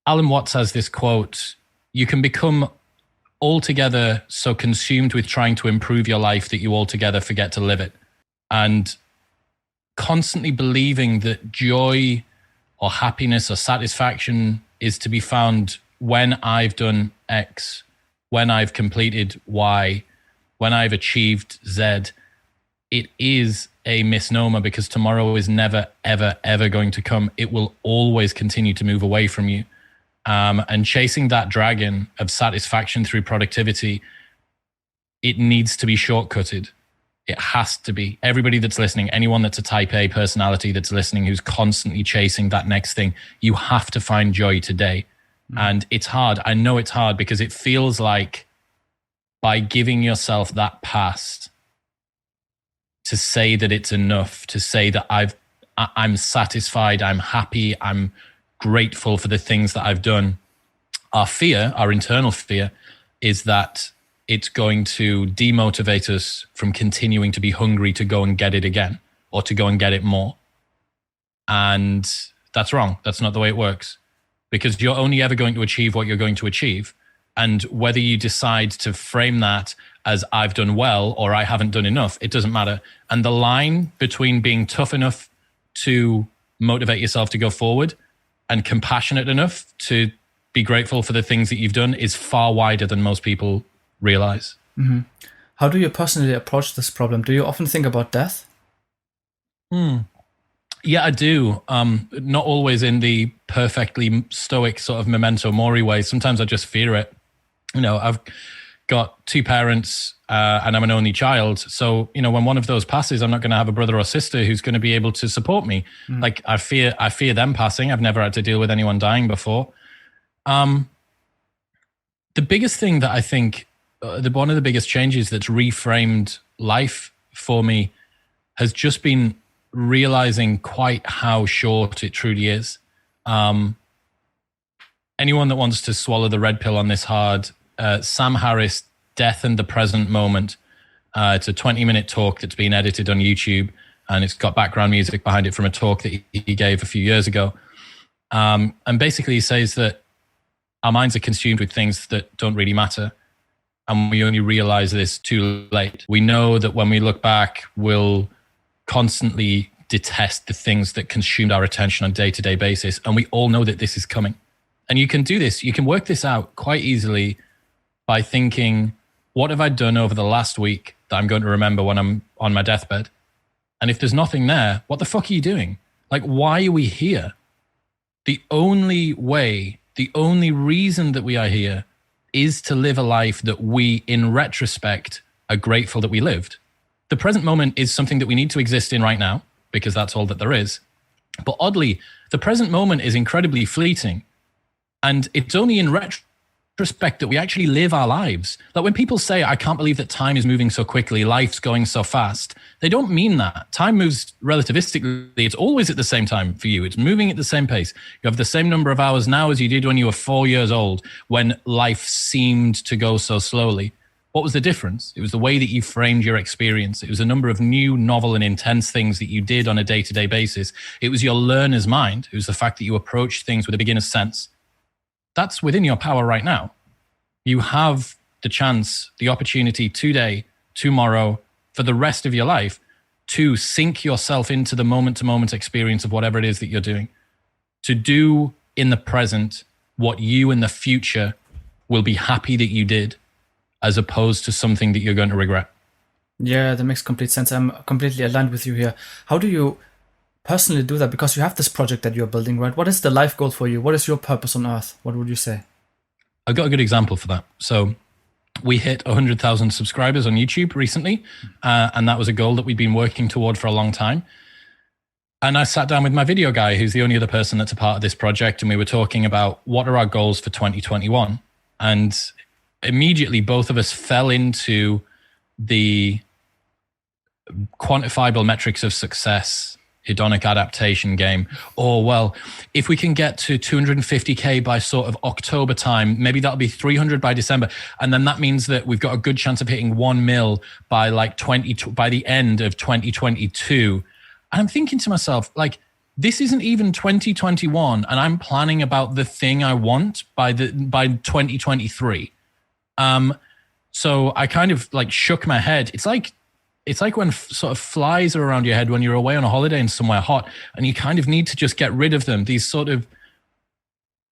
Alan Watts has this quote: you can become altogether so consumed with trying to improve your life that you altogether forget to live it. And constantly believing that joy or happiness or satisfaction is to be found when I've done X, when I've completed Y, when I've achieved Z, it is a misnomer, because tomorrow is never, ever, ever going to come. It will always continue to move away from you. And chasing that dragon of satisfaction through productivity, it needs to be shortcutted. It has to be. Everybody that's listening, anyone that's a type A personality that's listening, who's constantly chasing that next thing, you have to find joy today. And it's hard. I know it's hard, because it feels like by giving yourself that pass to say that it's enough, to say that I'm satisfied, I'm happy, I'm grateful for the things that I've done. Our fear, our internal fear, is that it's going to demotivate us from continuing to be hungry to go and get it again, or to go and get it more. And that's wrong. That's not the way it works, because you're only ever going to achieve what you're going to achieve. And whether you decide to frame that as I've done well or I haven't done enough, it doesn't matter. And the line between being tough enough to motivate yourself to go forward and compassionate enough to be grateful for the things that you've done is far wider than most people realize. Mm-hmm. How do you personally approach this problem? Do you often think about death? Yeah, I do. Not always in the perfectly stoic sort of memento mori way. Sometimes I just fear it. You know, I've got two parents and I'm an only child. So, you know, when one of those passes, I'm not going to have a brother or sister who's going to be able to support me. Like I fear them passing. I've never had to deal with anyone dying before. The biggest thing that I think, one of the biggest changes that's reframed life for me has just been realizing quite how short it truly is. Anyone that wants to swallow the red pill on this hard, Sam Harris, Death and the Present Moment. It's a 20-minute talk that's been edited on YouTube, and it's got background music behind it from a talk that he gave a few years ago. And basically he says that our minds are consumed with things that don't really matter, and we only realize this too late. We know that when we look back, we'll constantly detest the things that consumed our attention on a day-to-day basis, and we all know that this is coming. And you can do this, you can work this out quite easily by thinking, what have I done over the last week that I'm going to remember when I'm on my deathbed? And if there's nothing there, what the fuck are you doing? Like, why are we here? The only way, the only reason that we are here is to live a life that we, in retrospect, are grateful that we lived. The present moment is something that we need to exist in right now, because that's all that there is. But oddly, the present moment is incredibly fleeting. And it's only in retrospect that we actually live our lives. Like when people say, I can't believe that time is moving so quickly, life's going so fast, they don't mean that. Time moves relativistically. It's always at the same time for you. It's moving at the same pace. You have the same number of hours now as you did when you were 4 years old, when life seemed to go so slowly. What was the difference? It was the way that you framed your experience. It was a number of new, novel, and intense things that you did on a day-to-day basis. It was your learner's mind. It was the fact that you approached things with a beginner's sense. That's within your power right now. You have the chance, the opportunity today, tomorrow, for the rest of your life to sink yourself into the moment-to-moment experience of whatever it is that you're doing. To do in the present what you in the future will be happy that you did, as opposed to something that you're going to regret. Yeah, that makes complete sense. I'm completely aligned with you here. How do you personally do that? Because you have this project that you're building, right? What is the life goal for you? What is your purpose on earth? What would you say? I got a good example for that. So we hit 100,000 subscribers on YouTube recently, and that was a goal that we've been working toward for a long time. And I sat down with my video guy, who's the only other person that's a part of this project, and we were talking about what are our goals for 2021. And immediately both of us fell into the quantifiable metrics of success, hedonic adaptation game. Or, well, if we can get to 250K by sort of October time, maybe that'll be 300 by December. And then that means that we've got a good chance of hitting 1 mil by by the end of 2022. And I'm thinking to myself, like, this isn't even 2021 and I'm planning about the thing I want by 2023. So I kind of like shook my head. It's like when sort of flies are around your head when you're away on a holiday and somewhere hot, and you kind of need to just get rid of them. These sort of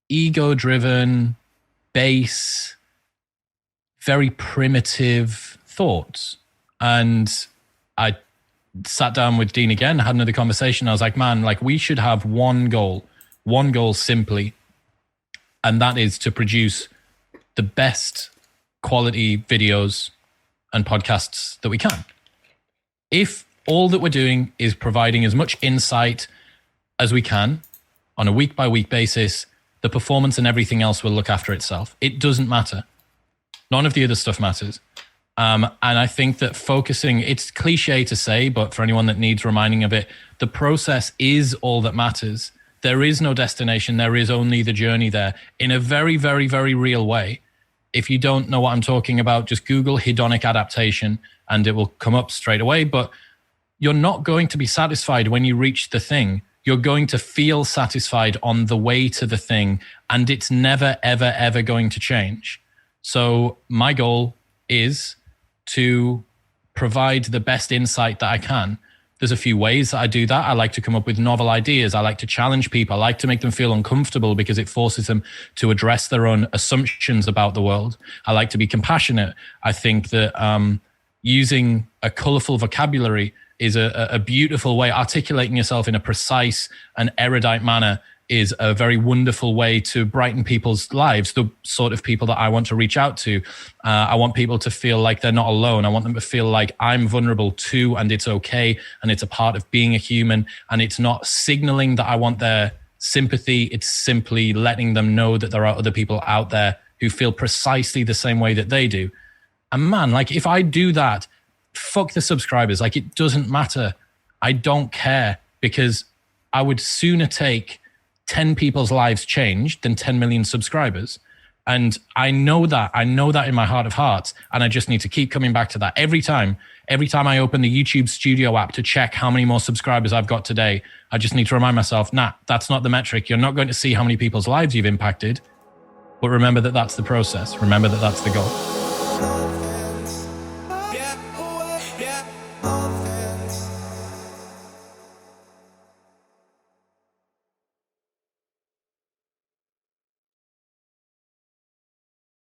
ego-driven, base, very primitive thoughts. And I sat down with Dean again, had another conversation. I was like, man, like we should have one goal simply, and that is to produce the best quality videos and podcasts that we can. If all that we're doing is providing as much insight as we can on a week-by-week basis, the performance and everything else will look after itself. It doesn't matter. None of the other stuff matters. And I think that focusing, it's cliche to say, but for anyone that needs reminding of it, the process is all that matters. There is no destination. There is only the journey there in a very, very, very real way. If you don't know what I'm talking about, just Google hedonic adaptation and it will come up straight away. But you're not going to be satisfied when you reach the thing. You're going to feel satisfied on the way to the thing, and it's never, ever, ever going to change. So my goal is to provide the best insight that I can. There's a few ways that I do that. I like to come up with novel ideas. I like to challenge people. I like to make them feel uncomfortable because it forces them to address their own assumptions about the world. I like to be compassionate. I think that using a colorful vocabulary is a beautiful way. Articulating yourself in a precise and erudite manner is a very wonderful way to brighten people's lives, the sort of people that I want to reach out to. I want people to feel like they're not alone. I want them to feel like I'm vulnerable too, and it's okay, and it's a part of being a human, and it's not signaling that I want their sympathy. It's simply letting them know that there are other people out there who feel precisely the same way that they do. And man, like if I do that, fuck the subscribers. Like it doesn't matter. I don't care, because I would sooner take 10 people's lives changed than 10 million subscribers. And I know that in my heart of hearts. And I just need to keep coming back to that every time I open the YouTube Studio app to check how many more subscribers I've got today. I just need to remind myself, nah, that's not the metric. You're not going to see how many people's lives you've impacted. But remember that that's the process. Remember that that's the goal.